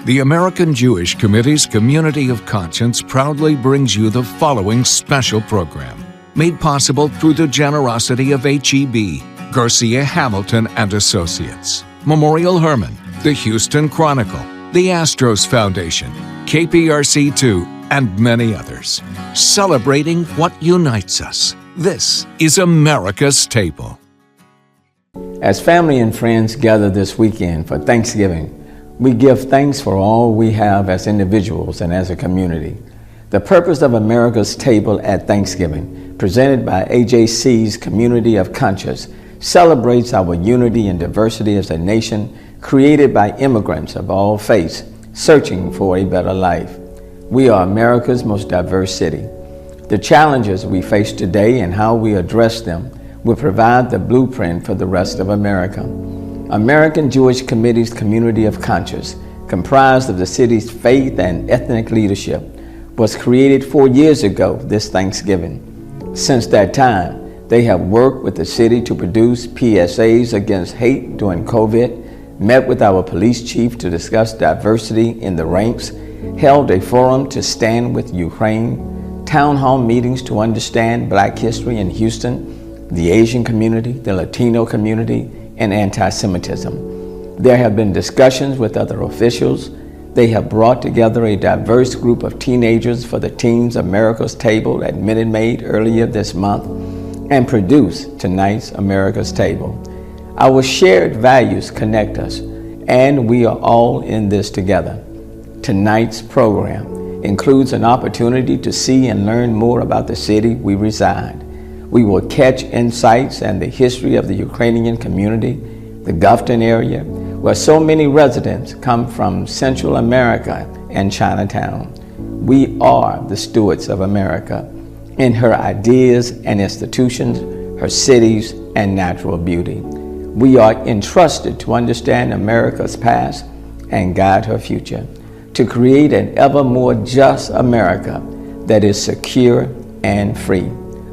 The American Jewish Committee's Community of Conscience proudly brings you the following special program, made possible through the generosity of H.E.B., Garcia Hamilton and Associates, Memorial Hermann, the Houston Chronicle, the Astros Foundation, KPRC2, and many others. Celebrating what unites us. This is America's Table. As family and friends gather this weekend for Thanksgiving, we give thanks for all we have as individuals and as a community. The purpose of America's Table at Thanksgiving, presented by AJC's Community of Conscience, celebrates our unity and diversity as a nation created by immigrants of all faiths searching for a better life. We are America's most diverse city. The challenges we face today and how we address them will provide the blueprint for the rest of America. American Jewish Committee's Community of Conscience, comprised of the city's faith and ethnic leadership, was created 4 years ago this Thanksgiving. Since that time, they have worked with the city to produce PSAs against hate during COVID, met with our police chief to discuss diversity in the ranks, held a forum to stand with Ukraine, town hall meetings to understand Black history in Houston, the Asian community, the Latino community, and anti-Semitism. There have been discussions with other officials. They have brought together a diverse group of teenagers for the Teens America's Table at Minute Maid earlier this month, and produce tonight's America's Table. Our shared values connect us, and we are all in this together. Tonight's program includes an opportunity to see and learn more about the city we reside. We will catch insights and the history of the Ukrainian community, the Gulfton area, where so many residents come from Central America and Chinatown. We are the stewards of America in her ideas and institutions, her cities and natural beauty. We are entrusted to understand America's past and guide her future, to create an ever more just America that is secure and free,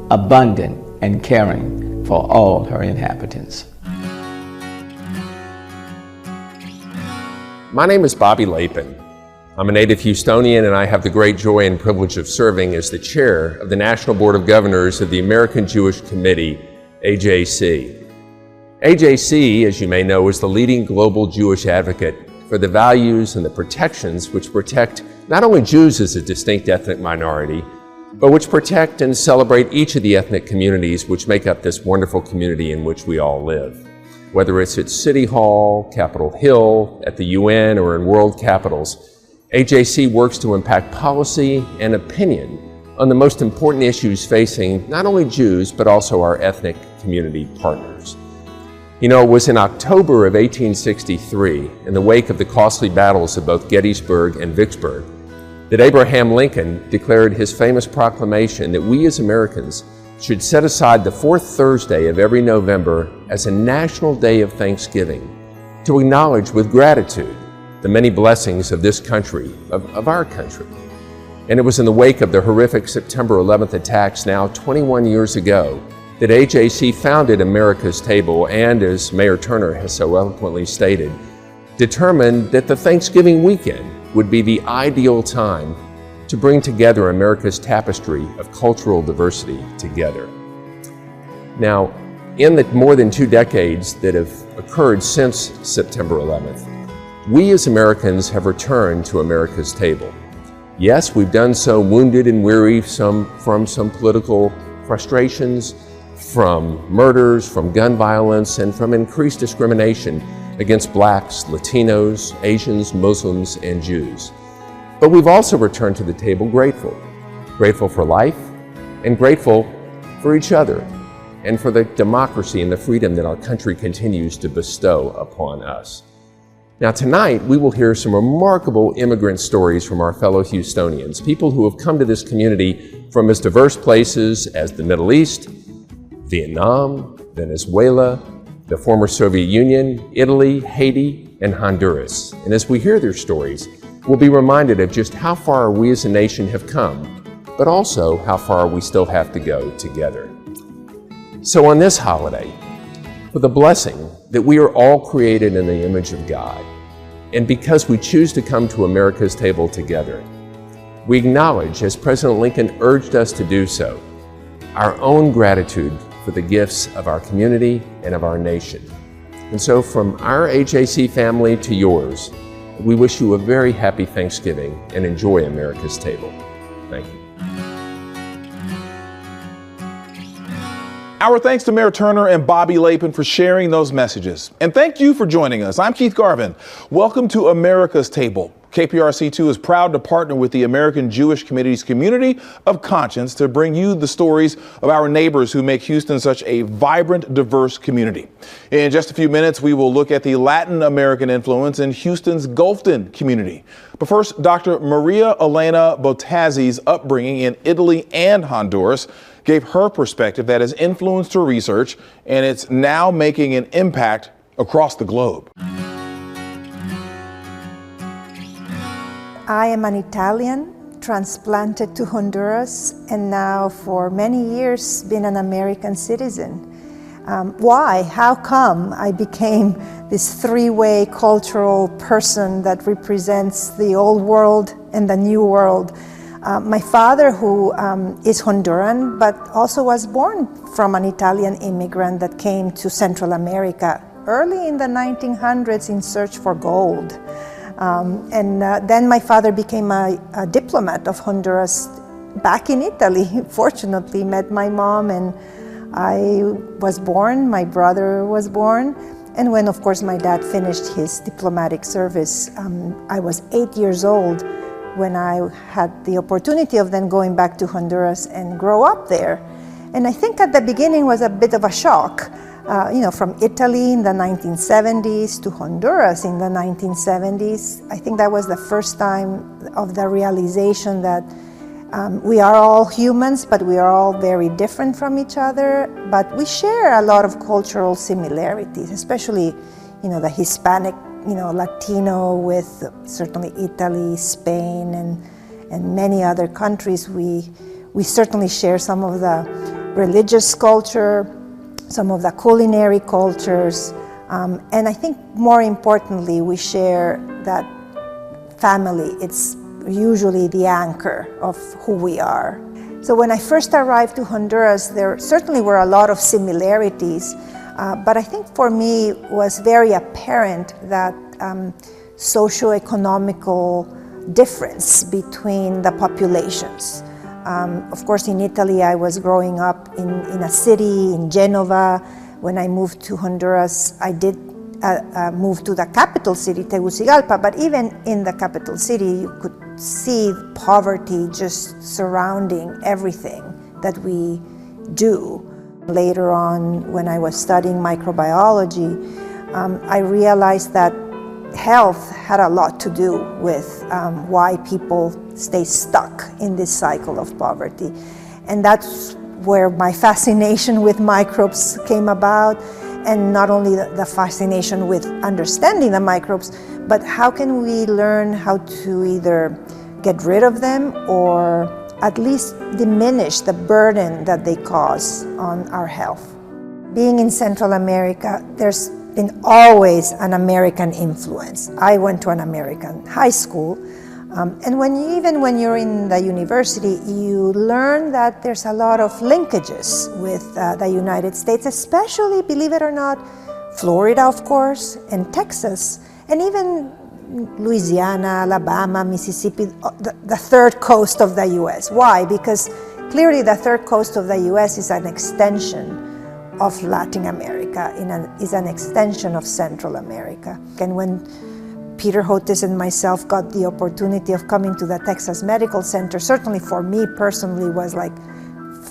abundant and caring for all her inhabitants. My name is Bobby Lapin. I'm a native Houstonian, and I have the great joy and privilege of serving as the chair of the National Board of Governors of the American Jewish Committee, AJC. AJC, as you may know, is the leading global Jewish advocate for the values and the protections which protect not only Jews as a distinct ethnic minority, but which protect and celebrate each of the ethnic communities which make up this wonderful community in which we all live. Whether it's at City Hall, Capitol Hill, at the UN, or in world capitals, AJC works to impact policy and opinion on the most important issues facing not only Jews, but also our ethnic community partners. You know, it was in October of 1863, in the wake of the costly battles of both Gettysburg and Vicksburg, that Abraham Lincoln declared his famous proclamation that we as Americans should set aside the fourth Thursday of every November as a national day of Thanksgiving to acknowledge with gratitude the many blessings of this country, of our country. And it was in the wake of the horrific September 11th attacks now 21 years ago that AJC founded America's Table and, as Mayor Turner has so eloquently stated, determined that the Thanksgiving weekend would be the ideal time to bring together America's tapestry of cultural diversity together. Now, in the more than 2 decades that have occurred since September 11th, we as Americans have returned to America's Table. Yes, we've done so wounded and weary from some political frustrations, from murders, from gun violence, and from increased discrimination against Blacks, Latinos, Asians, Muslims, and Jews. But we've also returned to the table grateful. Grateful for life, and grateful for each other, and for the democracy and the freedom that our country continues to bestow upon us. Now tonight, we will hear some remarkable immigrant stories from our fellow Houstonians, people who have come to this community from as diverse places as the Middle East, Vietnam, Venezuela, the former Soviet Union, Italy, Haiti, and Honduras. And as we hear their stories, we'll be reminded of just how far we as a nation have come, but also how far we still have to go together. So on this holiday, for the blessing that we are all created in the image of God, and because we choose to come to America's table together. We acknowledge, as President Lincoln urged us to do so, our own gratitude for the gifts of our community and of our nation. And so from our AJC family to yours, we wish you a very happy Thanksgiving and enjoy America's table. Thank you. Our thanks to Mayor Turner and Bobby Lapin for sharing those messages. And thank you for joining us. I'm Keith Garvin. Welcome to America's Table. KPRC2 is proud to partner with the American Jewish Committee's Community of Conscience to bring you the stories of our neighbors who make Houston such a vibrant, diverse community. In just a few minutes, we will look at the Latin American influence in Houston's Gulfton community. But first, Dr. Maria Elena Bottazzi's upbringing in Italy and Honduras gave her perspective that has influenced her research, and it's now making an impact across the globe. I am an Italian transplanted to Honduras and now for many years been an American citizen. Why? How come I became this three-way cultural person that represents the old world and the new world? My father, who is Honduran, but also was born from an Italian immigrant that came to Central America early in the 1900s in search for gold. Then my father became a diplomat of Honduras back in Italy. Fortunately, met my mom and I was born, my brother was born. And when, of course, my dad finished his diplomatic service, I was 8 years old when I had the opportunity of then going back to Honduras and grow up there. And I think at the beginning was a bit of a shock. From Italy in the 1970s to Honduras in the 1970s. I think that was the first time of the realization that we are all humans, but we are all very different from each other. But we share a lot of cultural similarities, especially, the Hispanic, Latino with certainly Italy, Spain, and many other countries. We certainly share some of the religious culture, some of the culinary cultures, and I think more importantly, we share that family. It's usually the anchor of who we are. So when I first arrived to Honduras, there certainly were a lot of similarities, but I think for me it was very apparent that socio-economical difference between the populations. Of course, in Italy, I was growing up in a city, in Genova. When I moved to Honduras, I did move to the capital city, Tegucigalpa, but even in the capital city, you could see poverty just surrounding everything that we do. Later on, when I was studying microbiology, I realized that health had a lot to do with why people stay stuck in this cycle of poverty. And that's where my fascination with microbes came about, and not only the fascination with understanding the microbes, but how can we learn how to either get rid of them or at least diminish the burden that they cause on our health. Being in Central America, there's been always an American influence. I went to an American high school, and even when you're in the university, you learn that there's a lot of linkages with the United States, especially, believe it or not, Florida, of course, and Texas, and even Louisiana, Alabama, Mississippi, the third coast of the US. Why? Because clearly the third coast of the US is an extension of Latin America, is an extension of Central America. And when Peter Hotis and myself got the opportunity of coming to the Texas Medical Center, certainly for me personally was like,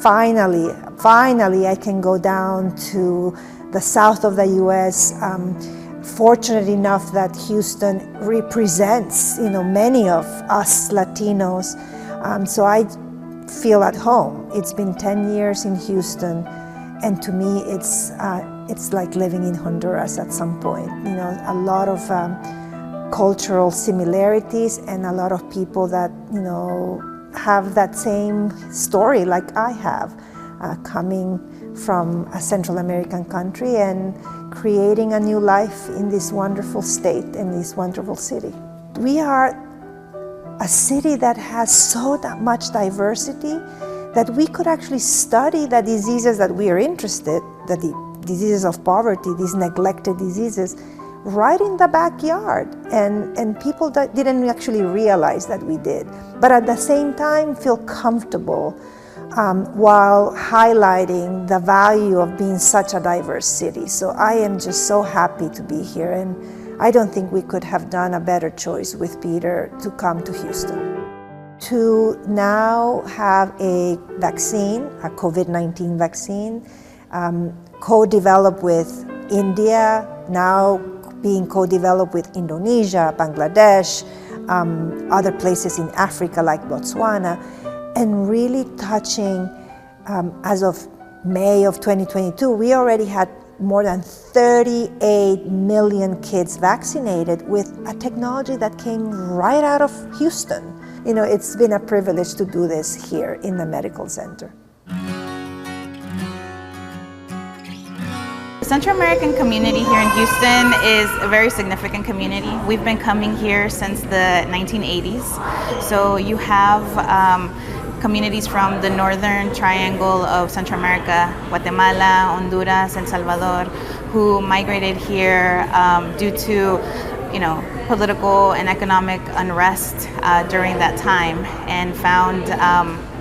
finally I can go down to the south of the US. Fortunate enough that Houston represents, many of us Latinos. So I feel at home. It's been 10 years in Houston, and to me, it's like living in Honduras at some point. A lot of cultural similarities and a lot of people that, have that same story like I have, coming from a Central American country and creating a new life in this wonderful state, in this wonderful city. We are a city that has so much diversity that we could actually study the diseases that we are interested, the diseases of poverty, these neglected diseases, right in the backyard. And people that didn't actually realize that we did. But at the same time, feel comfortable while highlighting the value of being such a diverse city. So I am just so happy to be here. And I don't think we could have done a better choice with Peter to come to Houston. To now have a vaccine, a COVID-19 vaccine, co-developed with India, now being co-developed with Indonesia, Bangladesh, other places in Africa like Botswana, and really touching, as of May of 2022, we already had more than 38 million kids vaccinated with a technology that came right out of Houston. You know, it's been a privilege to do this here in the medical center. The Central American community here in Houston is a very significant community. We've been coming here since the 1980s. So you have communities from the northern triangle of Central America, Guatemala, Honduras, El Salvador, who migrated here due to political and economic unrest during that time, and found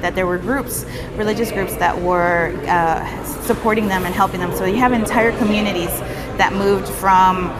that there were groups, religious groups, that were supporting them and helping them. So you have entire communities that moved from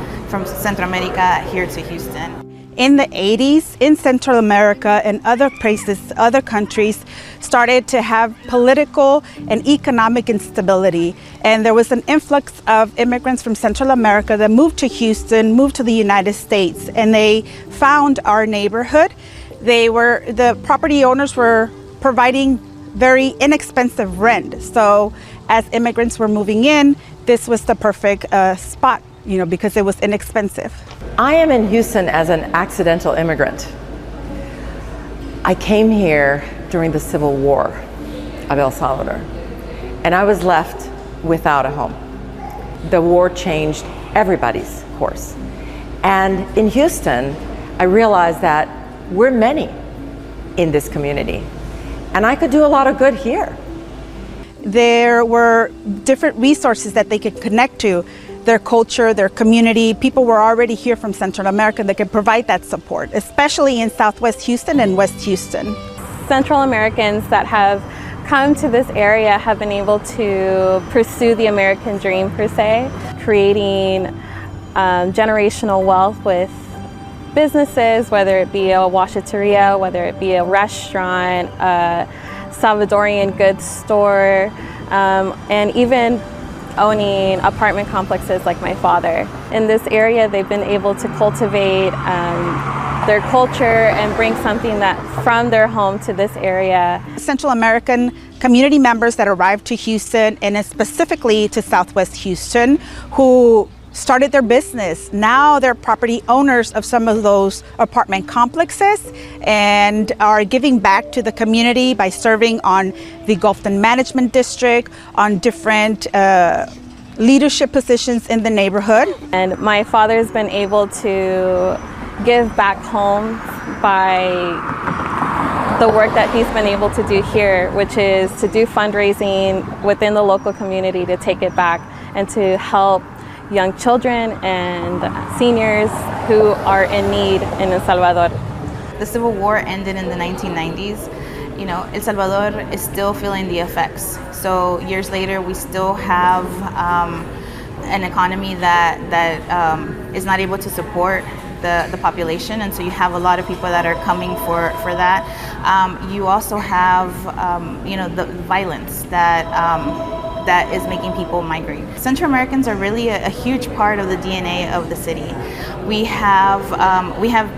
Central America here to Houston. In the 80s, in Central America and other places, other countries started to have political and economic instability. And there was an influx of immigrants from Central America that moved to Houston, moved to the United States, and they found our neighborhood. The property owners were providing very inexpensive rent. So as immigrants were moving in, this was the perfect spot, because it was inexpensive. I am in Houston as an accidental immigrant. I came here during the Civil War of El Salvador, and I was left without a home. The war changed everybody's course. And in Houston, I realized that we're many in this community, and I could do a lot of good here. There were different resources that they could connect to. Their culture, their community. People were already here from Central America that could provide that support, especially in Southwest Houston and West Houston. Central Americans that have come to this area have been able to pursue the American dream, per se, creating generational wealth with businesses, whether it be a washateria, whether it be a restaurant, a Salvadorian goods store, and even owning apartment complexes like my father. In this area, they've been able to cultivate their culture and bring something that from their home to this area. Central American community members that arrived to Houston, and specifically to Southwest Houston, who started their business. Now they're property owners of some of those apartment complexes and are giving back to the community by serving on the Gulfton Management District, on different leadership positions in the neighborhood. And my father's been able to give back home by the work that he's been able to do here, which is to do fundraising within the local community to take it back and to help young children and seniors who are in need in El Salvador. The Civil War ended in the 1990s. El Salvador is still feeling the effects. So years later, we still have an economy that is not able to support the population, and so you have a lot of people that are coming for that. You also have the violence that is making people migrate. Central Americans are really a huge part of the DNA of the city. We have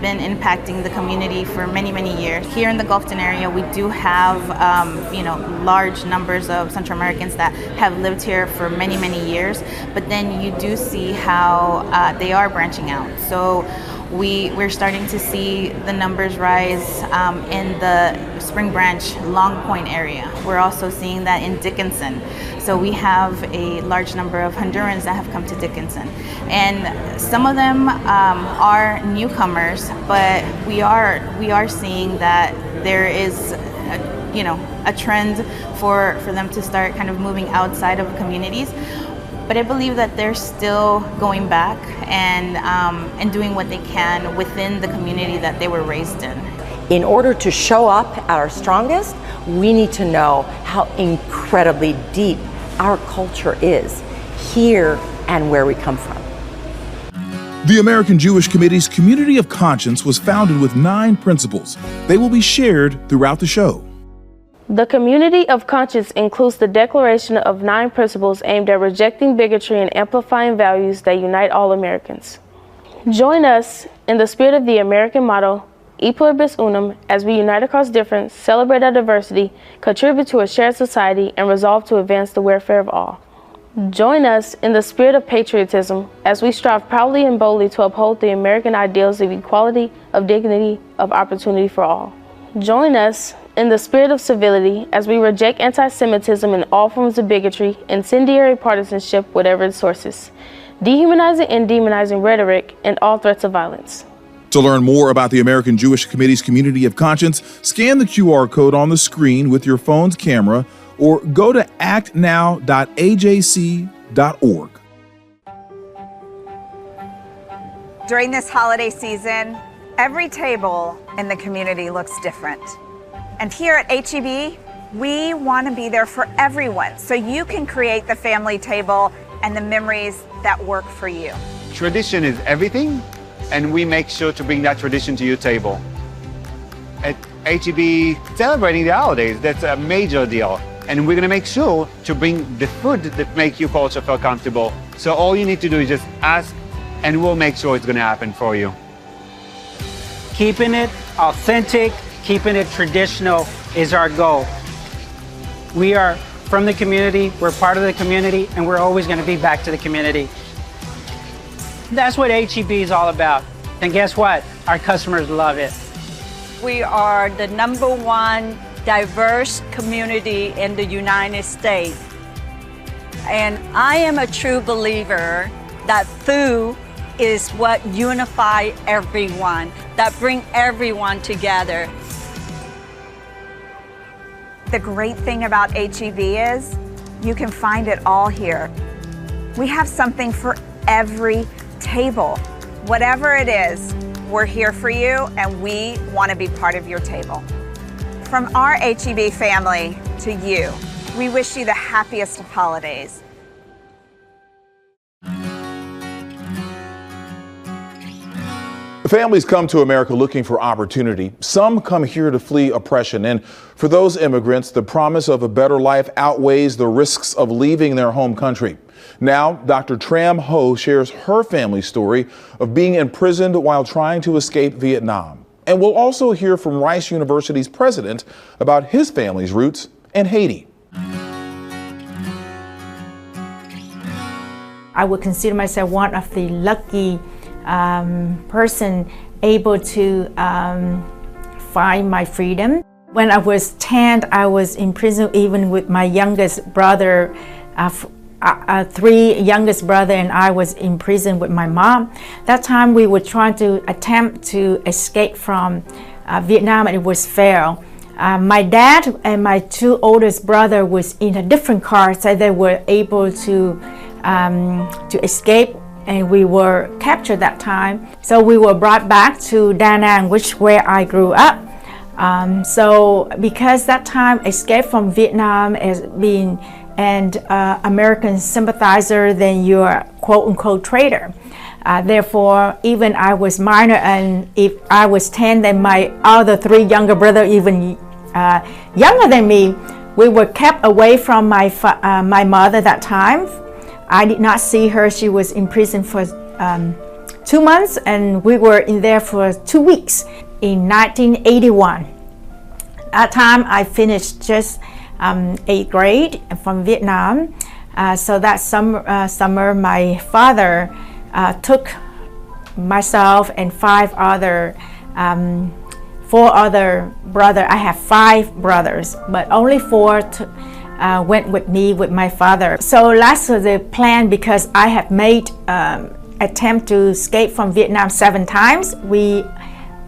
been impacting the community for many, many years. Here in the Gulfton area, we do have large numbers of Central Americans that have lived here for many, many years, but then you do see how they are branching out. So we're starting to see the numbers rise in the Spring Branch, Long Point area. We're also seeing that in Dickinson. So we have a large number of Hondurans that have come to Dickinson. And some of them are newcomers, but we are seeing that there is a trend for them to start kind of moving outside of communities. But I believe that they're still going back and doing what they can within the community that they were raised in. In order to show up at our strongest, we need to know how incredibly deep our culture is here and where we come from. The American Jewish Committee's Community of Conscience was founded with 9 principles. They will be shared throughout the show. The Community of Conscience includes the declaration of 9 principles aimed at rejecting bigotry and amplifying values that unite all Americans. Join us in the spirit of the American motto, E pluribus unum, as we unite across difference, celebrate our diversity, contribute to a shared society, and resolve to advance the welfare of all. Join us in the spirit of patriotism as we strive proudly and boldly to uphold the American ideals of equality, of dignity, of opportunity for all. Join us in the spirit of civility as we reject anti-Semitism and all forms of bigotry, incendiary partisanship, whatever its sources, dehumanizing and demonizing rhetoric, and all threats of violence. To learn more about the American Jewish Committee's Community of Conscience, scan the QR code on the screen with your phone's camera or go to actnow.ajc.org. During this holiday season, every table in the community looks different. And here at HEB, we want to be there for everyone so you can create the family table and the memories that work for you. Tradition is everything, and we make sure to bring that tradition to your table. At HEB, celebrating the holidays, that's a major deal. And we're gonna make sure to bring the food that make your culture feel comfortable. So all you need to do is just ask, and we'll make sure it's gonna happen for you. Keeping it authentic, keeping it traditional is our goal. We are from the community, we're part of the community, and we're always gonna be back to the community. That's what HEB is all about. And guess what? Our customers love it. We are the #1 diverse community in the United States. And I am a true believer that food is what unifies everyone, that bring everyone together. The great thing about HEB is you can find it all here. We have something for every table. Whatever it is, we're here for you and we want to be part of your table. From our HEB family to you, we wish you the happiest of holidays. Families come to America looking for opportunity. Some come here to flee oppression. And for those immigrants, the promise of a better life outweighs the risks of leaving their home country. Now, Dr. Tram Ho shares her family story of being imprisoned while trying to escape Vietnam. And we'll also hear from Rice University's president about his family's roots in Haiti. I would consider myself one of the lucky person able to find my freedom. When I was 10, I was in prison even with my youngest brother. 3 youngest brother and I was in prison with my mom. That time we were trying to attempt to escape from Vietnam and it was failed. My dad and my 2 oldest brother was in a different car, so they were able to escape, and we were captured that time. So we were brought back to Da Nang, where I grew up. So because that time escape from Vietnam as being an American sympathizer, then you're quote-unquote traitor. Therefore, even I was minor, and if I was 10, then my other 3 younger brothers, even younger than me, we were kept away from my mother that time. I did not see her. She was in prison for 2 months, and we were in there for 2 weeks in 1981. That time I finished just 8th grade from Vietnam. So that summer my father took myself and four other brothers. I have 5 brothers, but only 4 went with me, with my father. So that's the plan, because I have made attempt to escape from Vietnam 7 times. We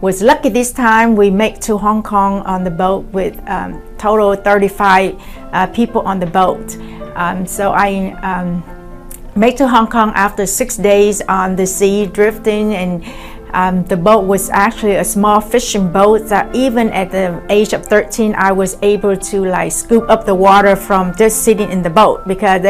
was lucky this time. We made to Hong Kong on the boat with total 35 people on the boat. So I made to Hong Kong after 6 days on the sea drifting, and the boat was actually a small fishing boat that even at the age of 13 I was able to like scoop up the water from just sitting in the boat, because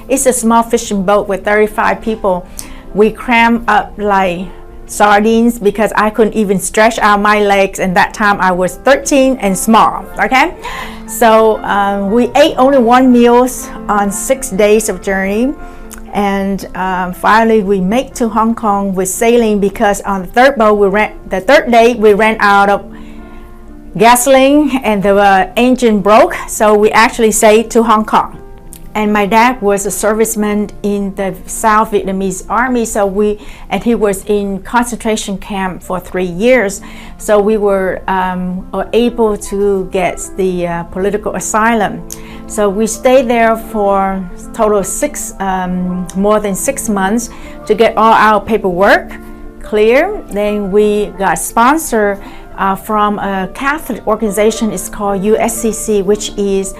it's a small fishing boat with 35 people. We crammed up like sardines because I couldn't even stretch out my legs, and that time I was 13 and small. Okay, so we ate only 1 meal on 6 days of journey, and finally we made to Hong Kong with sailing, because on the third day we ran out of gasoline and the engine broke, so we actually sailed to Hong Kong. And my dad was a serviceman in the South Vietnamese Army, and he was in concentration camp for 3 years. So we were able to get the political asylum. So we stayed there for a total of more than 6 months to get all our paperwork clear. Then we got sponsored from a Catholic organization. It's called USCC, which is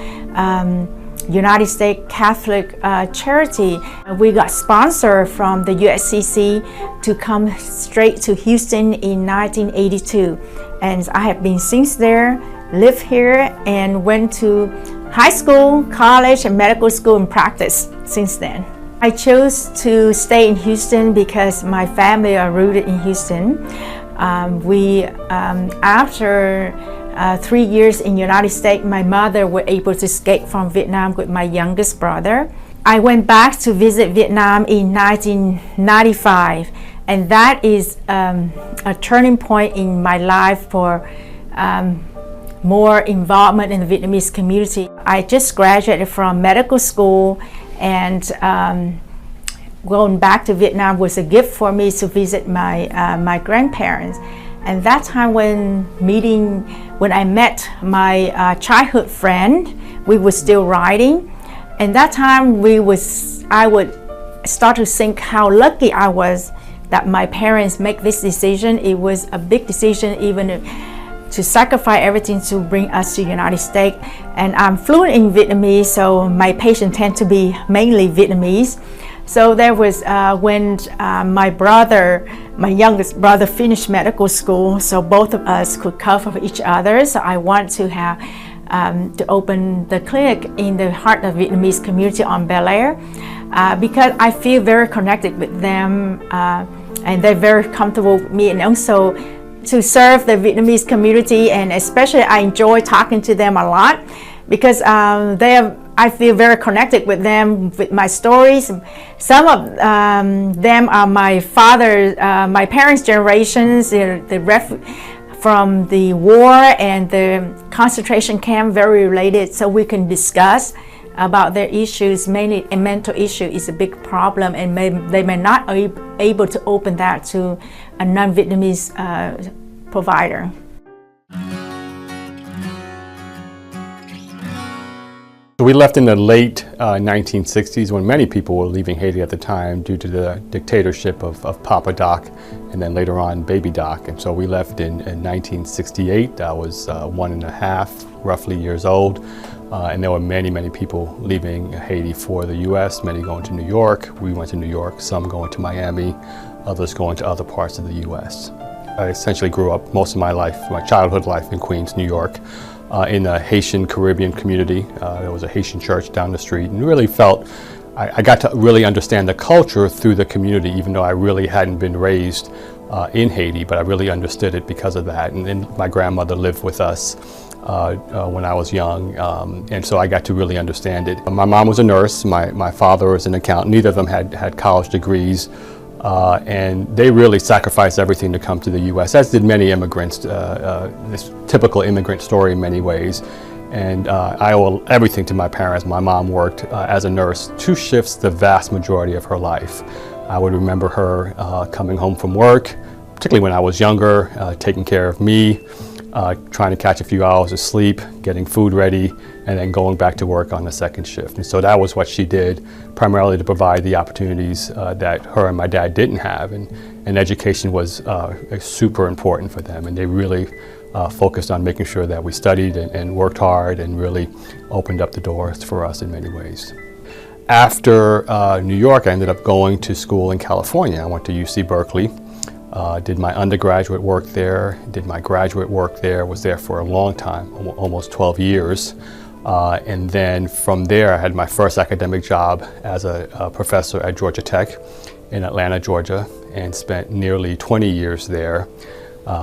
United States Catholic Charity. We got sponsored from the USCC to come straight to Houston in 1982, and I have been since there, lived here, and went to high school, college, and medical school and practice since then. I chose to stay in Houston because my family are rooted in Houston. After 3 years in the United States, my mother was able to escape from Vietnam with my youngest brother. I went back to visit Vietnam in 1995, and that is a turning point in my life for more involvement in the Vietnamese community. I just graduated from medical school, and going back to Vietnam was a gift for me to visit my grandparents. And that time when I met my childhood friend, we were still riding. And that time I would start to think how lucky I was that my parents make this decision. It was a big decision, even to sacrifice everything to bring us to the United States. And I'm fluent in Vietnamese, so my patients tend to be mainly Vietnamese. So there was when my youngest brother finished medical school, so both of us could cover each other. So I want to have to open the clinic in the heart of Vietnamese community on Bel Air, because I feel very connected with them, and they're very comfortable with me, and also to serve the Vietnamese community. And especially I enjoy talking to them a lot, because I feel very connected with them, with my stories. Some of them are my parents' generations, from the war and the concentration camp, very related, so we can discuss about their issues. Mainly a mental issue is a big problem, and they may not be able to open that to a non-Vietnamese provider. We left in the late 1960s, when many people were leaving Haiti at the time due to the dictatorship of Papa Doc, and then later on Baby Doc. And so we left in 1968. I was 1.5 roughly years old, and there were many people leaving Haiti for the U.S., many going to New York. We went to New York, some going to Miami, others going to other parts of the U.S. I essentially grew up most of my life, my childhood life, in Queens, New York. In a Haitian Caribbean community. There was a Haitian church down the street, and really felt I got to really understand the culture through the community, even though I really hadn't been raised in Haiti, but I really understood it because of that. And then my grandmother lived with us when I was young, and so I got to really understand it. My mom was a nurse, my father was an accountant. Neither of them had college degrees. And they really sacrificed everything to come to the U.S., as did many immigrants, this typical immigrant story in many ways. And I owe everything to my parents. My mom worked as a nurse 2 shifts the vast majority of her life. I would remember her coming home from work, particularly when I was younger, taking care of me, trying to catch a few hours of sleep, getting food ready, and then going back to work on the second shift. And so that was what she did, primarily to provide the opportunities that her and my dad didn't have. And education was super important for them. And they really focused on making sure that we studied and worked hard and really opened up the doors for us in many ways. After New York, I ended up going to school in California. I went to UC Berkeley. Did my undergraduate work there, did my graduate work there, was there for a long time, almost 12 years. And then from there, I had my first academic job as a professor at Georgia Tech in Atlanta, Georgia, and spent nearly 20 years there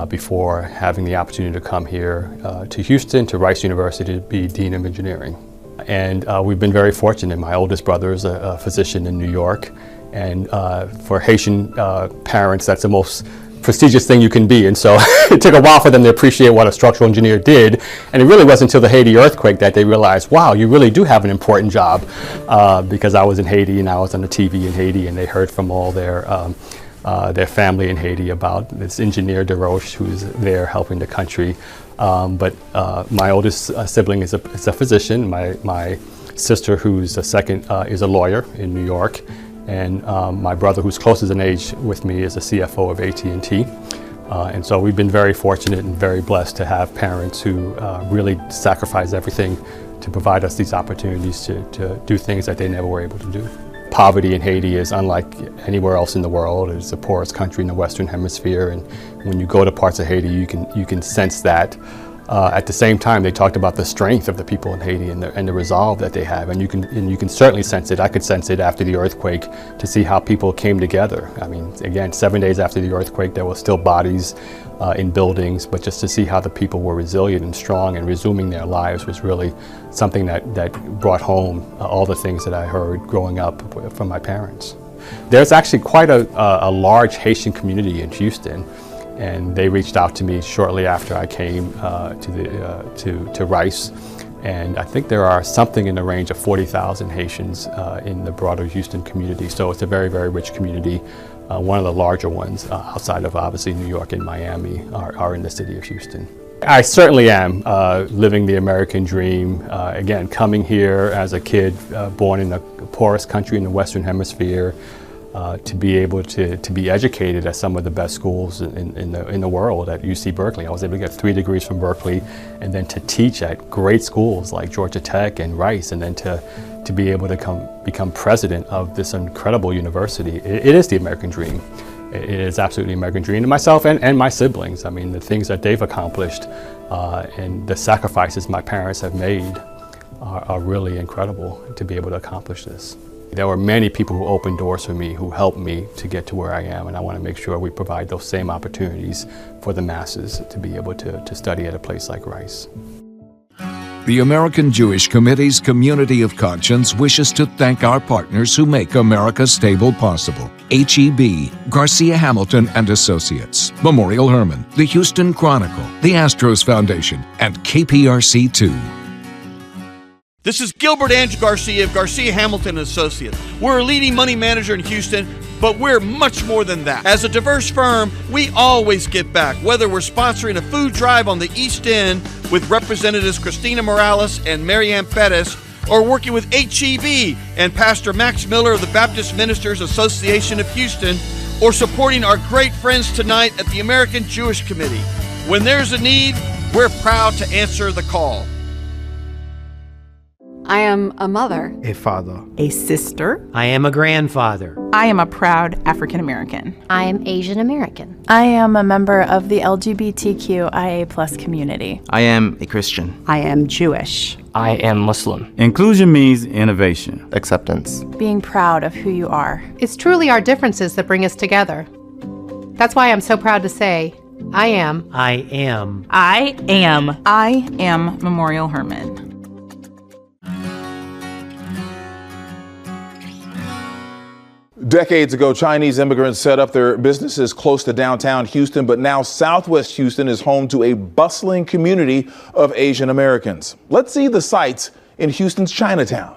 before having the opportunity to come here to Houston, to Rice University to be Dean of Engineering. And we've been very fortunate. My oldest brother is a physician in New York. And for Haitian parents, that's the most prestigious thing you can be. And so it took a while for them to appreciate what a structural engineer did. And it really wasn't until the Haiti earthquake that they realized, wow, you really do have an important job. Because I was in Haiti and I was on the TV in Haiti, and they heard from all their family in Haiti about this engineer DeRoche who's there helping the country. But my oldest sibling is a physician. My sister, who's the second, is a lawyer in New York. And my brother, who's closest in age with me, is the CFO of AT&T. And so we've been very fortunate and very blessed to have parents who really sacrifice everything to provide us these opportunities to do things that they never were able to do. Poverty in Haiti is unlike anywhere else in the world. It's the poorest country in the Western Hemisphere, and when you go to parts of Haiti, you can sense that. At the same time, they talked about the strength of the people in Haiti and the resolve that they have, and you can certainly sense it. I could sense it after the earthquake to see how people came together. I mean, again, 7 days after the earthquake, there were still bodies in buildings, but just to see how the people were resilient and strong and resuming their lives was really something that brought home all the things that I heard growing up from my parents. There's actually quite a large Haitian community in Houston. And they reached out to me shortly after I came to Rice, and I think there are something in the range of 40,000 Haitians in the broader Houston community. So it's a very, very rich community. One of the larger ones outside of obviously New York and Miami are in the city of Houston. I certainly am living the American dream. Again, coming here as a kid born in the poorest country in the Western Hemisphere. To be able to be educated at some of the best schools in the world at UC Berkeley. I was able to get 3 degrees from Berkeley, and then to teach at great schools like Georgia Tech and Rice, and then to be able to become president of this incredible university. It is the American dream. It is absolutely the American dream. And myself and my siblings, I mean, the things that they've accomplished and the sacrifices my parents have made are really incredible to be able to accomplish this. There were many people who opened doors for me, who helped me to get to where I am, and I want to make sure we provide those same opportunities for the masses to be able to study at a place like Rice. The American Jewish Committee's Community of Conscience wishes to thank our partners who make America's Table possible. HEB, Garcia Hamilton and Associates, Memorial Hermann, the Houston Chronicle, the Astros Foundation, and KPRC2. This is Gilbert Ange Garcia of Garcia Hamilton & Associates. We're a leading money manager in Houston, but we're much more than that. As a diverse firm, we always give back, whether we're sponsoring a food drive on the East End with Representatives Cristina Morales and Marianne Perez, or working with HEB and Pastor Max Miller of the Baptist Ministers Association of Houston, or supporting our great friends tonight at the American Jewish Committee. When there's a need, we're proud to answer the call. I am a mother, a father, a sister. I am a grandfather. I am a proud African American. I am Asian American. I am a member of the LGBTQIA+ community. I am a Christian. I am Jewish. I am Muslim. Inclusion means innovation, acceptance, being proud of who you are. It's truly our differences that bring us together. That's why I'm so proud to say, I am. I am. I am. I am Memorial Hermann. Decades ago, Chinese immigrants set up their businesses close to downtown Houston, but now Southwest Houston is home to a bustling community of Asian Americans. Let's see the sights in Houston's Chinatown.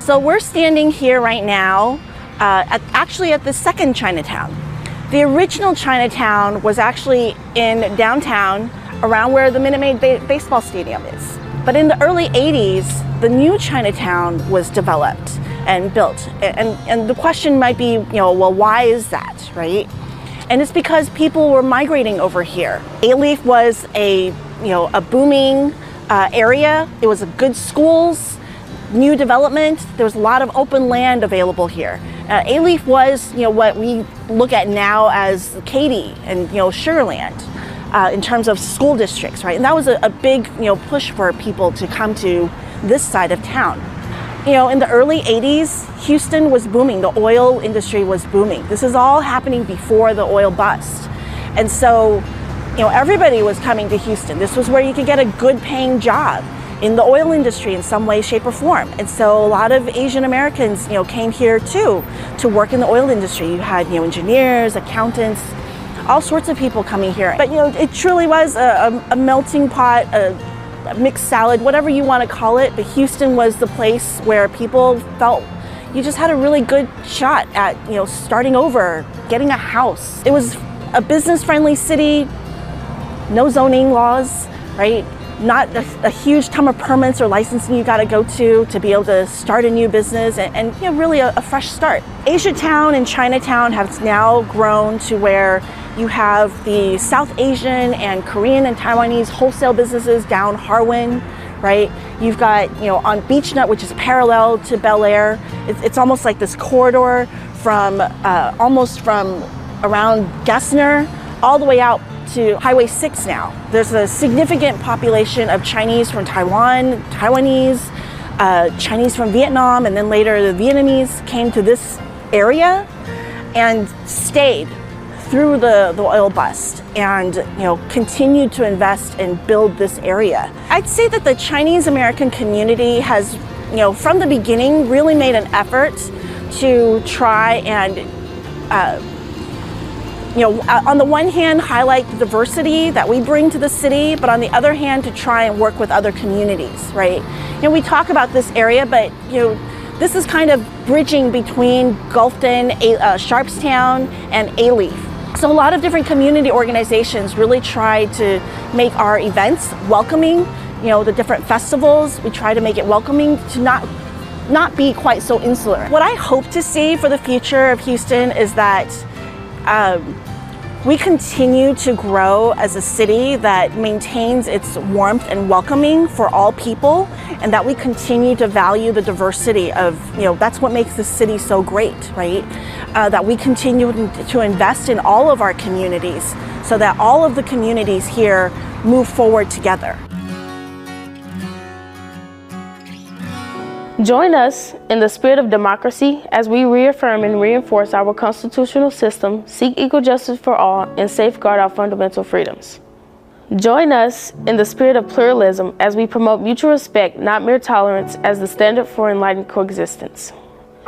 So we're standing here right now, actually at the second Chinatown. The original Chinatown was actually in downtown, around where the Minute Maid baseball stadium is. But in the early 80s, the new Chinatown was developed and built. And the question might be, well, why is that, right? And it's because people were migrating over here. Alief was a booming area. It was a good schools, new development. There was a lot of open land available here. Alief was, what we look at now as Katy and Sugarland in terms of school districts, right? And that was a big, push for people to come to this side of town. In the early 80s, Houston was booming. The oil industry was booming. This is all happening before the oil bust. And so, everybody was coming to Houston. This was where you could get a good paying job in the oil industry in some way, shape, or form. And so a lot of Asian Americans, came here too to work in the oil industry. You had, engineers, accountants, all sorts of people coming here. But, it truly was a melting pot, a mixed salad, whatever you want to call it. But Houston was the place where people felt you just had a really good shot at, starting over, getting a house. It was a business-friendly city, no zoning laws, right? Not a huge ton of permits or licensing you got to go to be able to start a new business and really a fresh start. Asiatown and Chinatown have now grown to where you have the South Asian and Korean and Taiwanese wholesale businesses down Harwin, right? You've got, on Beechnut, which is parallel to Bel Air. It's almost like this corridor from almost from around Gessner all the way out to Highway 6 now. There's a significant population of Chinese from Taiwan, Taiwanese, Chinese from Vietnam, and then later the Vietnamese came to this area and stayed through the oil bust and continued to invest and build this area. I'd say that the Chinese American community has from the beginning really made an effort to try and on the one hand highlight the diversity that we bring to the city, but on the other hand to try and work with other communities, right? We talk about this area, but this is kind of bridging between Gulfton, Sharpstown, and Alief. So a lot of different community organizations really try to make our events welcoming. The different festivals, we try to make it welcoming to not be quite so insular. What I hope to see for the future of Houston is that we continue to grow as a city that maintains its warmth and welcoming for all people, and that we continue to value the diversity of, that's what makes this city so great, right? That we continue to invest in all of our communities so that all of the communities here move forward together. Join us in the spirit of democracy as we reaffirm and reinforce our constitutional system, seek equal justice for all, and safeguard our fundamental freedoms. Join us in the spirit of pluralism as we promote mutual respect, not mere tolerance, as the standard for enlightened coexistence.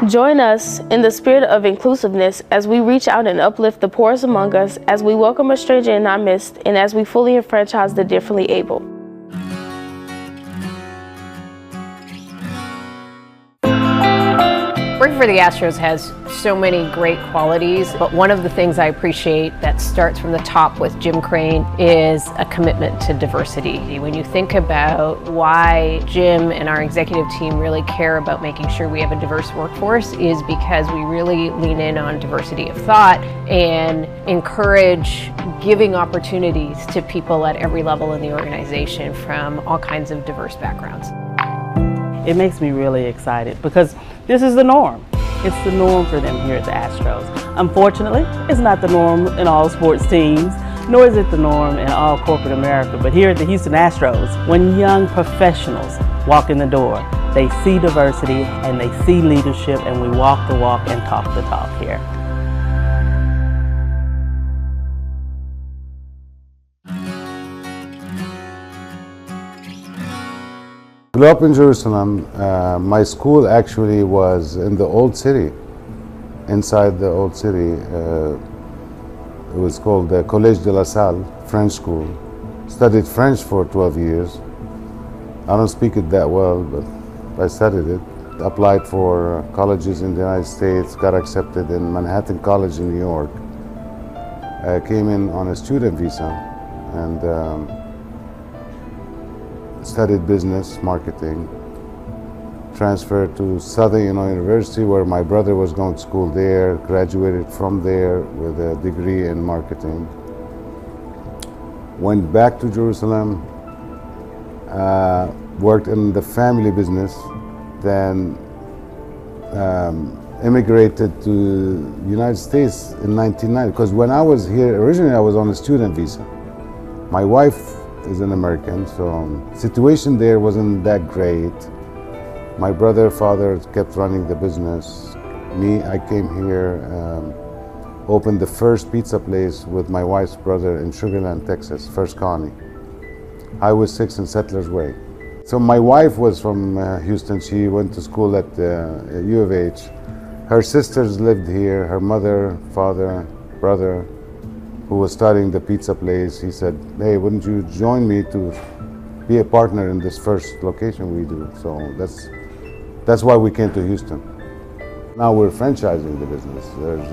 Join us in the spirit of inclusiveness as we reach out and uplift the poorest among us, as we welcome a stranger in our midst, and as we fully enfranchise the differently able. Working for the Astros has so many great qualities, but one of the things I appreciate that starts from the top with Jim Crane is a commitment to diversity. When you think about why Jim and our executive team really care about making sure we have a diverse workforce is because we really lean in on diversity of thought and encourage giving opportunities to people at every level in the organization from all kinds of diverse backgrounds. It makes me really excited because this is the norm. It's the norm for them here at the Astros. Unfortunately, it's not the norm in all sports teams, nor is it the norm in all corporate America. But here at the Houston Astros, when young professionals walk in the door, they see diversity and they see leadership, and we walk the walk and talk the talk here. I grew up in Jerusalem. My school actually was in the old city, inside the old city. It was called the Collège de la Salle, French school. Studied French for 12 years. I don't speak it that well, but I studied it. applied for colleges in the United States, got accepted in Manhattan College in New York. Came in on a student visa and studied business marketing. Transferred to Southern Illinois University, where my brother was going to school there, graduated from there with a degree in marketing. Went back to Jerusalem, worked in the family business, then immigrated to the United States in 1990. Because when I was here, originally I was on a student visa. My wife is an American, so situation there wasn't that great. My brother, father kept running the business. Me, I came here, opened the first pizza place with my wife's brother in Sugar Land, Texas, First Colony. Highway 6 and Settlers Way. So my wife was from Houston. She went to school at U of H. Her sisters lived here. Her mother, father, brother, who was starting the pizza place, he said, hey, wouldn't you join me to be a partner in this first location we do? So that's why we came to Houston. Now we're franchising the business. There's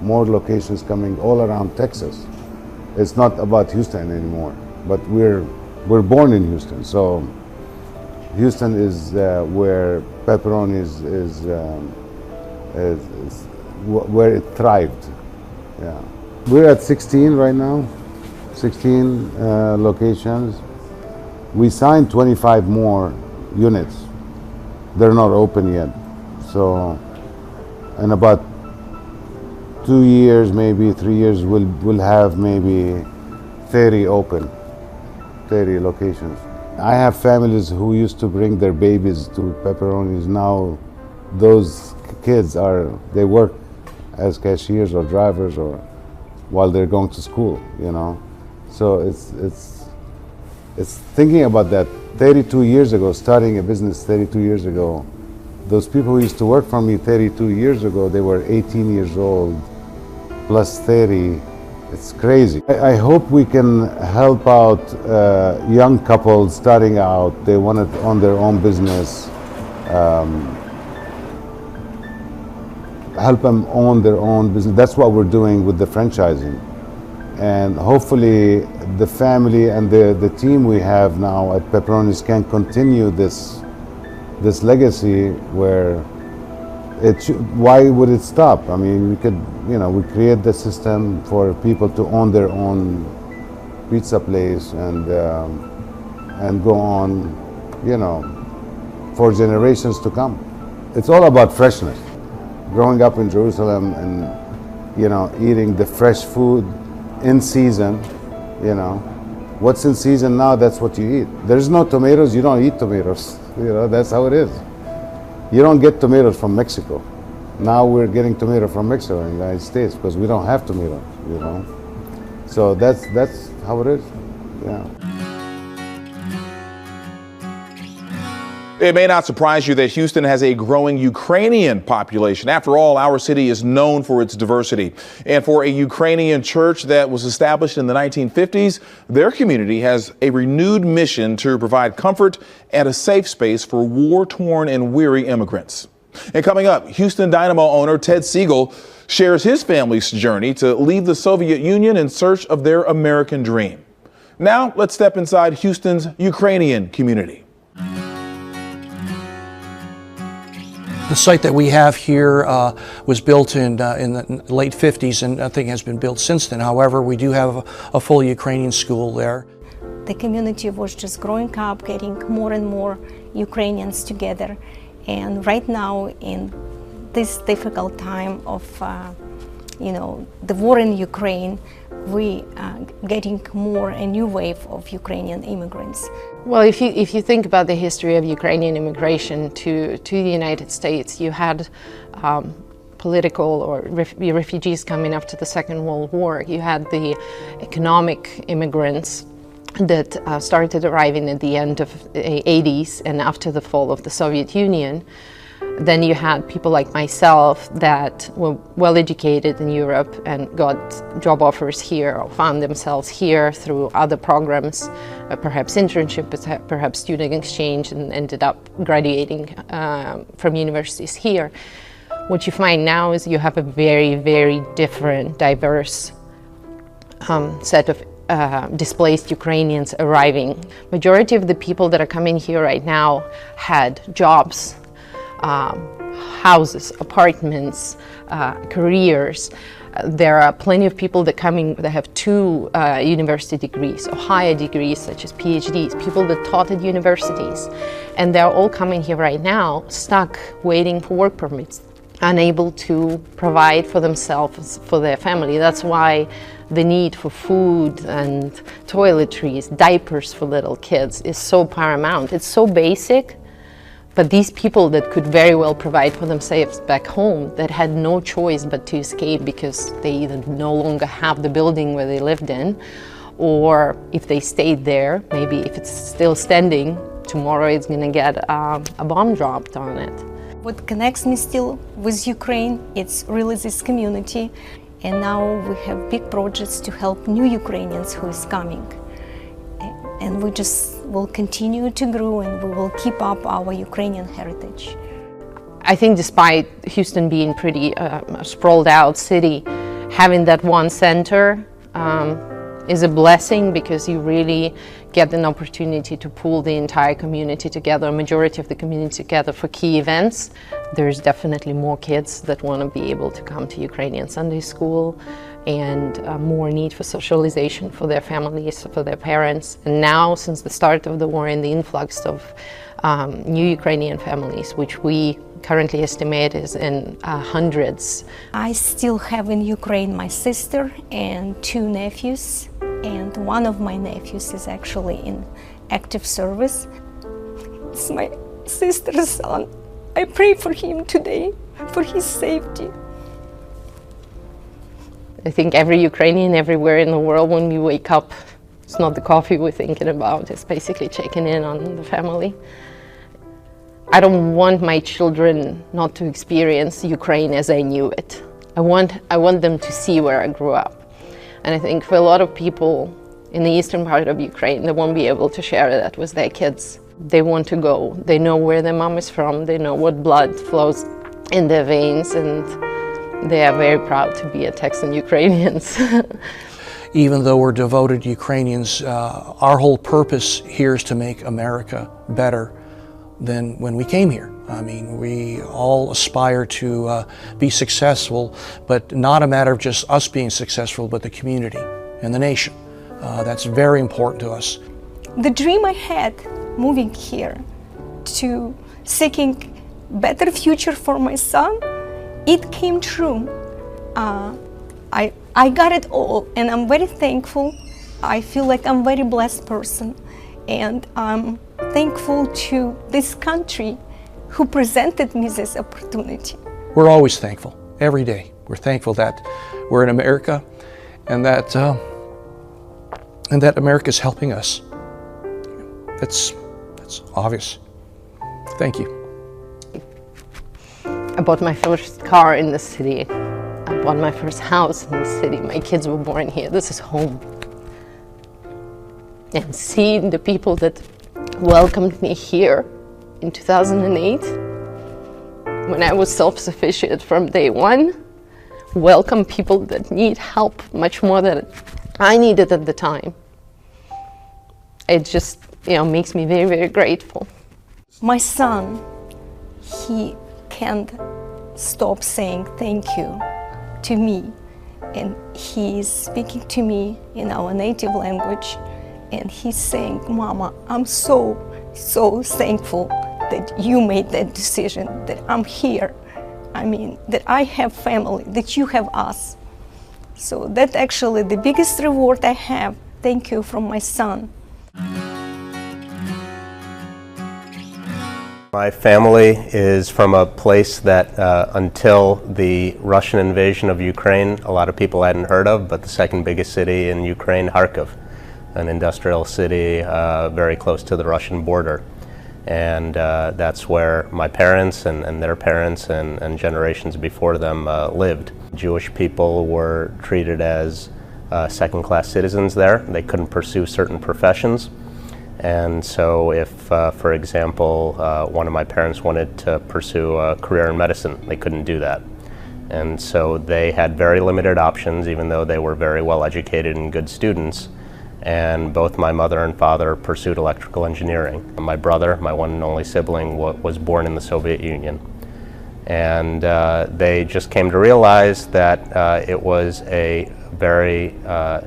more locations coming all around Texas. It's not about Houston anymore, but we're born in Houston. So Houston is where pepperoni is where it thrived. Yeah. We're at 16 right now, 16 locations. We signed 25 more units. They're not open yet. So in about 2 years, maybe 3 years, we'll have maybe 30 open, 30 locations. I have families who used to bring their babies to pepperonis. Now those kids they work as cashiers or drivers or while they're going to school, you know. So it's thinking about that. 32 years ago, starting a business 32 years ago, those people who used to work for me 32 years ago, they were 18 years old, plus 30. It's crazy. I hope we can help out young couples starting out. They want to own their own business. Help them own their own business. That's what we're doing with the franchising. And hopefully the family and the team we have now at Pepperonis can continue this legacy where why would it stop? I mean, we could, we create the system for people to own their own pizza place and go on, for generations to come. It's all about freshness. Growing up in Jerusalem and, eating the fresh food in season, what's in season now, that's what you eat. There's no tomatoes, you don't eat tomatoes. That's how it is. You don't get tomatoes from Mexico. Now we're getting tomato from Mexico in the United States because we don't have tomatoes, So that's how it is, yeah. It may not surprise you that Houston has a growing Ukrainian population. After all, our city is known for its diversity. And for a Ukrainian church that was established in the 1950s, their community has a renewed mission to provide comfort and a safe space for war-torn and weary immigrants. And coming up, Houston Dynamo owner Ted Siegel shares his family's journey to leave the Soviet Union in search of their American dream. Now, let's step inside Houston's Ukrainian community. The site that we have here was built in the late 50s and nothing has been built since then. However, we do have a full Ukrainian school there. The community was just growing up, getting more and more Ukrainians together. And right now, in this difficult time of, the war in Ukraine, we are getting a new wave of Ukrainian immigrants. Well, if you think about the history of Ukrainian immigration to the United States, you had political or refugees coming after the Second World War. You had the economic immigrants that started arriving at the end of the 80s and after the fall of the Soviet Union. Then you had people like myself that were well educated in Europe and got job offers here or found themselves here through other programs, perhaps internship, perhaps student exchange, and ended up graduating from universities here. What you find now is you have a very, very different, diverse set of displaced Ukrainians arriving. Majority of the people that are coming here right now had jobs, houses, apartments, careers. There are plenty of people that have 2 university degrees or higher degrees such as PhDs, people that taught at universities. And they're all coming here right now, stuck, waiting for work permits, unable to provide for themselves, for their family. That's why the need for food and toiletries, diapers for little kids is so paramount. It's so basic, but these people that could very well provide for themselves back home, that had no choice but to escape because they either no longer have the building where they lived in, or if they stayed there, maybe if it's still standing, tomorrow it's gonna get a bomb dropped on it. What connects me still with Ukraine, it's really this community. And now we have big projects to help new Ukrainians who is coming. And we just will continue to grow and we will keep up our Ukrainian heritage. I think despite Houston being pretty sprawled out city, having that one center is a blessing because you really get an opportunity to pull the entire community together, a majority of the community together for key events. There's definitely more kids that want to be able to come to Ukrainian Sunday school and more need for socialization for their families, for their parents. And now, since the start of the war and the influx of new Ukrainian families, which we currently estimate is in hundreds. I still have in Ukraine my sister and 2 nephews, and one of my nephews is actually in active service. It's my sister's son. I pray for him today, for his safety. I think every Ukrainian everywhere in the world, when we wake up, it's not the coffee we're thinking about, it's basically checking in on the family. I don't want my children not to experience Ukraine as I knew it. I want them to see where I grew up. And I think for a lot of people in the eastern part of Ukraine, they won't be able to share that with their kids. They want to go. They know where their mom is from. They know what blood flows in their veins, and they are very proud to be a Texan Ukrainians. Even though we're devoted Ukrainians, our whole purpose here is to make America better than when we came here. I mean, we all aspire to be successful, but not a matter of just us being successful, but the community and the nation. That's very important to us. The dream I had moving here to seeking better future for my son, it came true. I got it all, and I'm very thankful. I feel like I'm a very blessed person, and I'm thankful to this country who presented me this opportunity. We're always thankful, every day. We're thankful that we're in America and that America's helping us. It's obvious. Thank you. I bought my first car in the city. I bought my first house in the city. My kids were born here. This is home. And seeing the people that welcomed me here in 2008, when I was self-sufficient from day one, welcome people that need help much more than I needed at the time. It just, makes me very, very grateful. My son, he can't stop saying thank you to me, and he is speaking to me in our native language, and he's saying, Mama, I'm so thankful that you made that decision, that I'm here. I mean, that I have family, that you have us. So that's actually the biggest reward I have. Thank you from my son. My family is from a place that until the Russian invasion of Ukraine, a lot of people hadn't heard of, but the second biggest city in Ukraine, Kharkiv, an industrial city very close to the Russian border. And that's where my parents and their parents and generations before them lived. Jewish people were treated as second-class citizens there. They couldn't pursue certain professions. And so if, for example, one of my parents wanted to pursue a career in medicine, they couldn't do that. And so they had very limited options, even though they were very well educated and good students. And both my mother and father pursued electrical engineering. My brother, my one and only sibling, was born in the Soviet Union. And they just came to realize that it was a very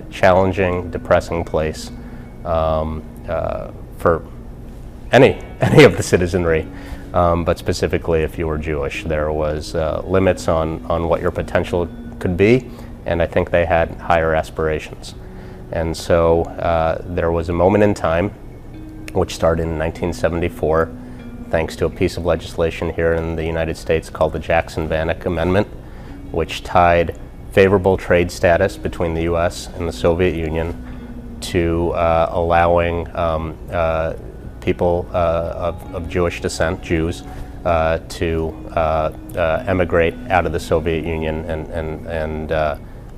challenging, depressing place for any of the citizenry, but specifically if you were Jewish. There was limits on what your potential could be, and I think they had higher aspirations. And so there was a moment in time, which started in 1974, thanks to a piece of legislation here in the United States called the Jackson-Vanik Amendment, which tied favorable trade status between the U.S. and the Soviet Union to allowing people of Jewish descent, Jews, to emigrate out of the Soviet Union and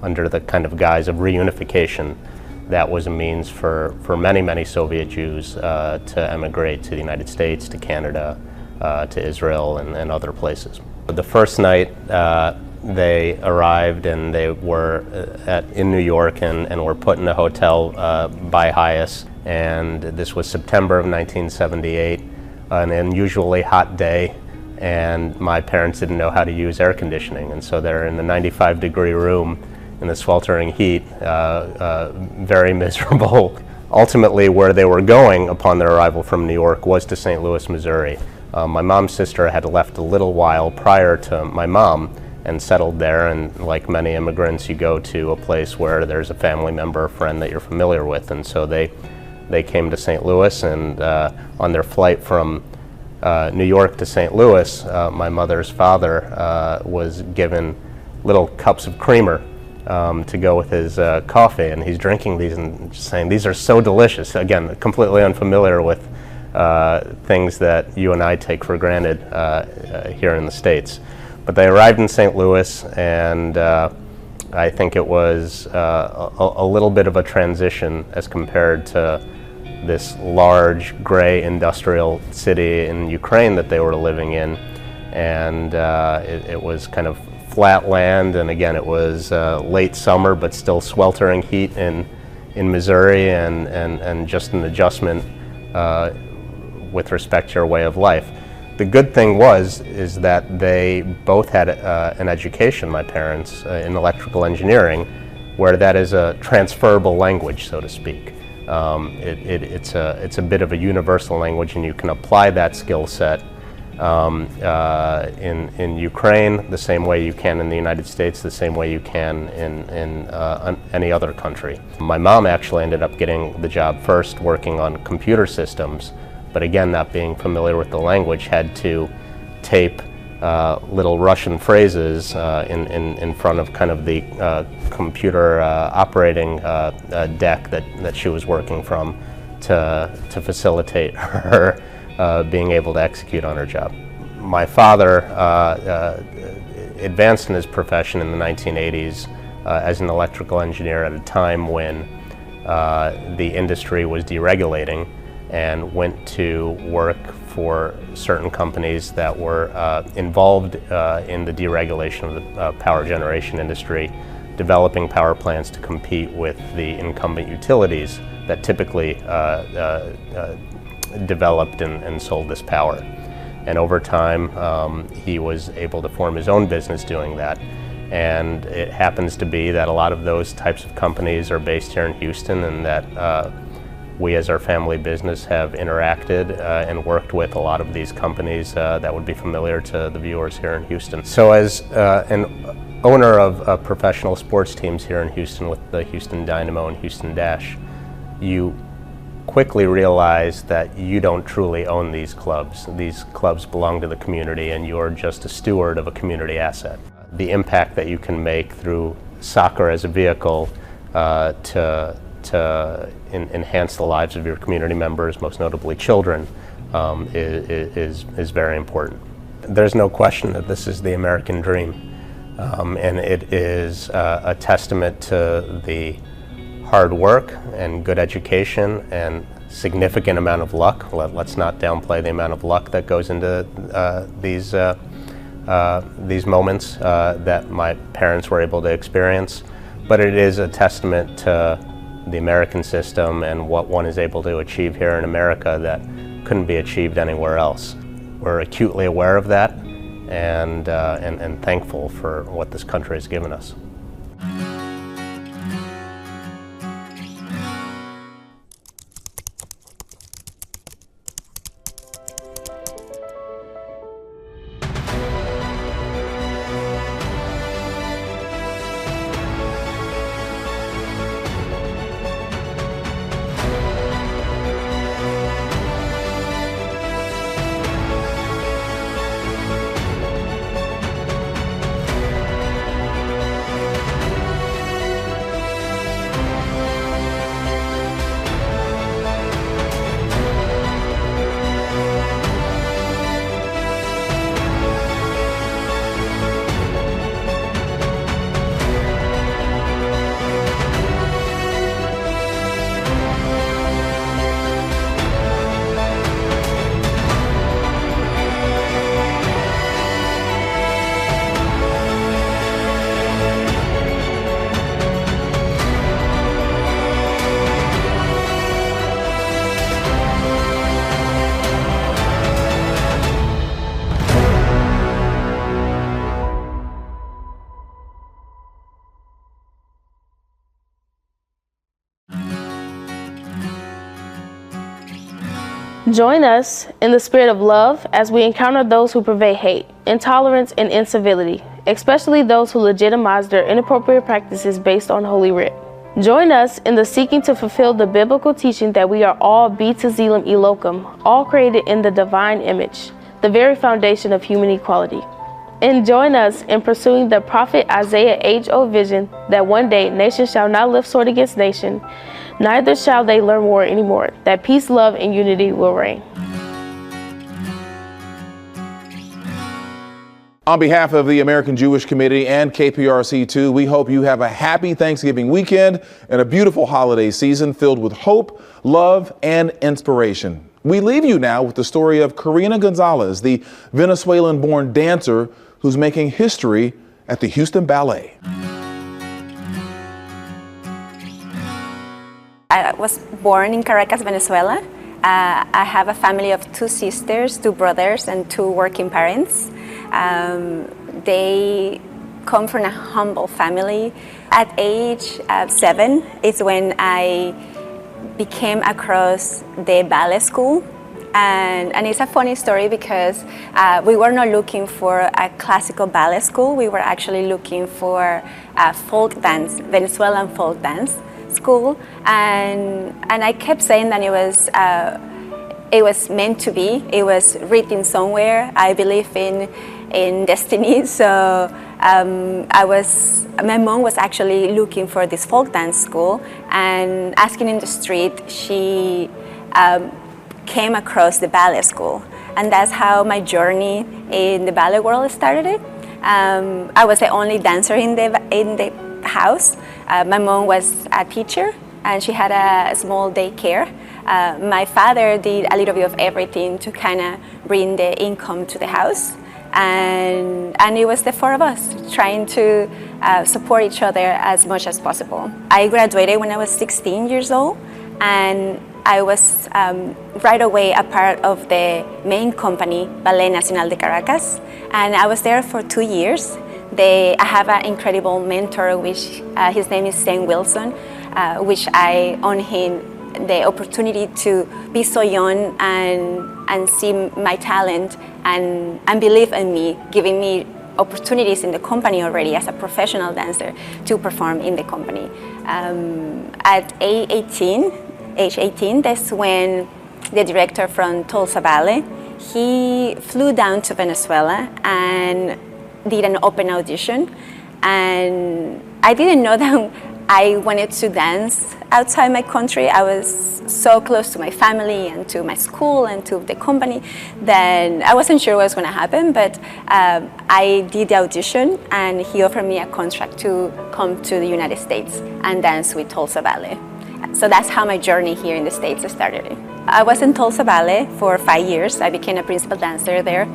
under the kind of guise of reunification. That was a means for many, many Soviet Jews to emigrate to the United States, to Canada, to Israel, and other places. The first night they arrived and they were in New York and were put in a hotel by Hyatt. And this was September of 1978, an unusually hot day, and my parents didn't know how to use air conditioning. And so they're in the 95-degree room in the sweltering heat, very miserable. Ultimately, where they were going upon their arrival from New York was to St. Louis, Missouri. My mom's sister had left a little while prior to my mom and settled there, and like many immigrants, you go to a place where there's a family member or friend that you're familiar with. And so they came to St. Louis, and on their flight from New York to St. Louis, my mother's father was given little cups of creamer to go with his coffee, and he's drinking these and just saying, "These are so delicious." Again, completely unfamiliar with things that you and I take for granted here in the States. But they arrived in St. Louis, and I think it was a little bit of a transition as compared to this large, gray industrial city in Ukraine that they were living in. And it was kind of flat land, and again, it was late summer, but still sweltering heat in Missouri, and just an adjustment with respect to your way of life. The good thing is that they both had an education, my parents, in electrical engineering, where that is a transferable language, so to speak. It's a bit of a universal language, and you can apply that skill set in Ukraine the same way you can in the United States, the same way you can in any other country. My mom actually ended up getting the job first working on computer systems, but again, not being familiar with the language, had to tape little Russian phrases in front of kind of the computer operating deck that she was working from to facilitate her being able to execute on her job. My father advanced in his profession in the 1980s as an electrical engineer at a time when the industry was deregulating, and went to work for certain companies that were involved in the deregulation of the power generation industry, developing power plants to compete with the incumbent utilities that typically developed and sold this power. And over time, he was able to form his own business doing that. And it happens to be that a lot of those types of companies are based here in Houston, and that we as our family business have interacted and worked with a lot of these companies that would be familiar to the viewers here in Houston. So as an owner of professional sports teams here in Houston with the Houston Dynamo and Houston Dash, you quickly realize that you don't truly own these clubs. These clubs belong to the community, and you're just a steward of a community asset. The impact that you can make through soccer as a vehicle to enhance the lives of your community members, most notably children, is very important. There's no question that this is the American dream, and it is a testament to the hard work and good education and significant amount of luck. Let's not downplay the amount of luck that goes into these moments that my parents were able to experience. But it is a testament to the American system and what one is able to achieve here in America that couldn't be achieved anywhere else. We're acutely aware of that and thankful for what this country has given us. Join us in the spirit of love as we encounter those who purvey hate, intolerance, and incivility, especially those who legitimize their inappropriate practices based on Holy Writ. Join us in the seeking to fulfill the biblical teaching that we are all beta zelum elocum, all created in the divine image, the very foundation of human equality. And join us in pursuing the prophet Isaiah age-old vision that one day nation shall not lift sword against nation, neither shall they learn war anymore, that peace, love, and unity will reign. On behalf of the American Jewish Committee and KPRC2, we hope you have a happy Thanksgiving weekend and a beautiful holiday season filled with hope, love, and inspiration. We leave you now with the story of Karina Gonzalez, the Venezuelan-born dancer who's making history at the Houston Ballet. I was born in Caracas, Venezuela. I have a family of 2 sisters, 2 brothers, and 2 working parents. They come from a humble family. At age 7 is when I became across the ballet school. And it's a funny story because we were not looking for a classical ballet school. We were actually looking for a folk dance, Venezuelan folk dance school. And I kept saying that it was meant to be. It was written somewhere. I believe in destiny. So my mom was actually looking for this folk dance school and asking in the street. She came across the ballet school, and that's how my journey in the ballet world started. I was the only dancer in the house. My mom was a teacher, and she had a small daycare. My father did a little bit of everything to kind of bring the income to the house, and it was the 4 of us trying to support each other as much as possible. I graduated when I was 16 years old, and I was right away a part of the main company, Ballet Nacional de Caracas, and I was there for 2 years. I have an incredible mentor, which his name is Sam Wilson, which I owe him the opportunity to be so young and see my talent and believe in me, giving me opportunities in the company already as a professional dancer to perform in the company. At age 18, that's when the director from Tulsa Ballet, he flew down to Venezuela and did an open audition. And I didn't know that I wanted to dance outside my country. I was so close to my family and to my school and to the company, then I wasn't sure what was going to happen, but I did the audition and he offered me a contract to come to the United States and dance with Tulsa Ballet. So that's how my journey here in the States started. I was in Tulsa Ballet for 5 years. I became a principal dancer there,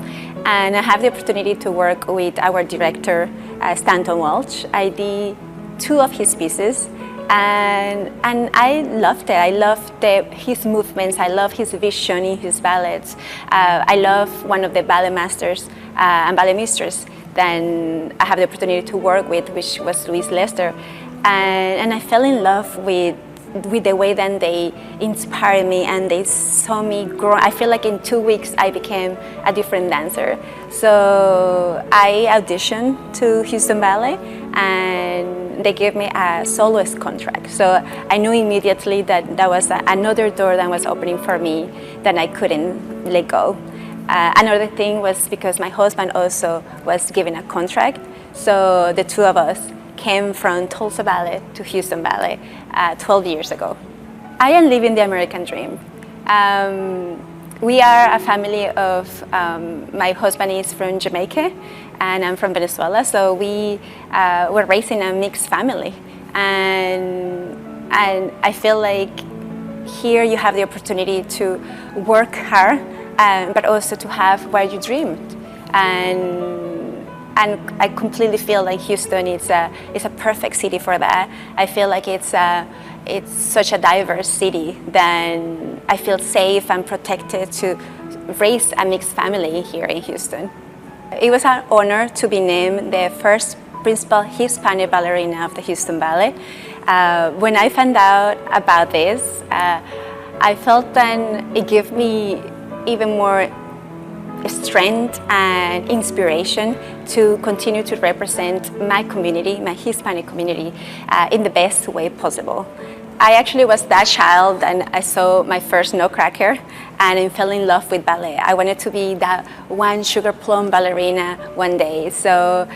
and I have the opportunity to work with our director, Stanton Welch. I did 2 of his pieces, and I loved it. I loved his movements. I love his vision in his ballets. I love one of the ballet masters and ballet mistress that I have the opportunity to work with, which was Louise Lester, and I fell in love with the way that they inspired me and they saw me grow. I feel like in 2 weeks I became a different dancer. So I auditioned to Houston Ballet and they gave me a soloist contract. So I knew immediately that that was another door that was opening for me that I couldn't let go. Another thing was because my husband also was given a contract. So the 2 of us came from Tulsa Ballet to Houston Ballet 12 years ago. I am living the American dream. We are a family of, my husband is from Jamaica and I'm from Venezuela, so we were raising a mixed family. And I feel like here you have the opportunity to work hard, but also to have what you dreamed. And I completely feel like Houston is a perfect city for that. I feel like it's such a diverse city that I feel safe and protected to raise a mixed family here in Houston. It was an honor to be named the first principal Hispanic ballerina of the Houston Ballet. When I found out about this, I felt that it gave me even more strength and inspiration to continue to represent my community, my Hispanic community, in the best way possible. I actually was that child and I saw my first Nutcracker and I fell in love with ballet. I wanted to be that one sugar plum ballerina one day. So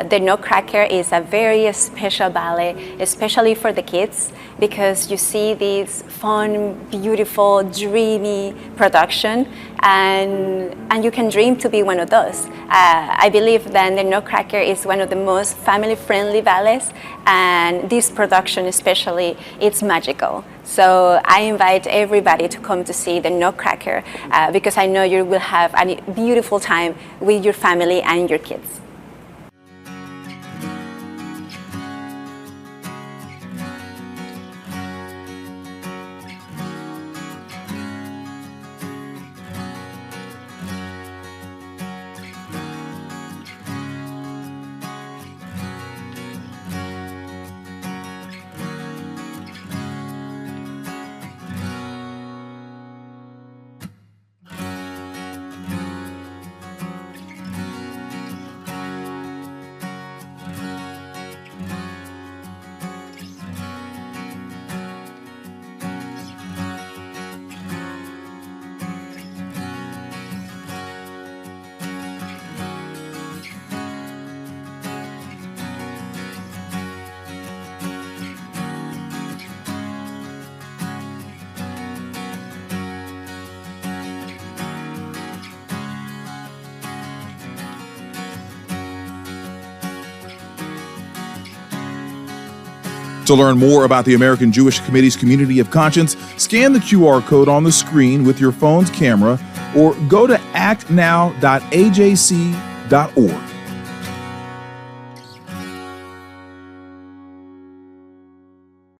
the Nutcracker is a very special ballet, especially for the kids, because you see this fun, beautiful, dreamy production and you can dream to be one of those. I believe that the Nutcracker is one of the most family-friendly ballets, and this production especially, it's magical. So I invite everybody to come to see the Nutcracker because I know you will have a beautiful time with your family and your kids. To learn more about the American Jewish Committee's Community of Conscience, scan the QR code on the screen with your phone's camera or go to actnow.ajc.org.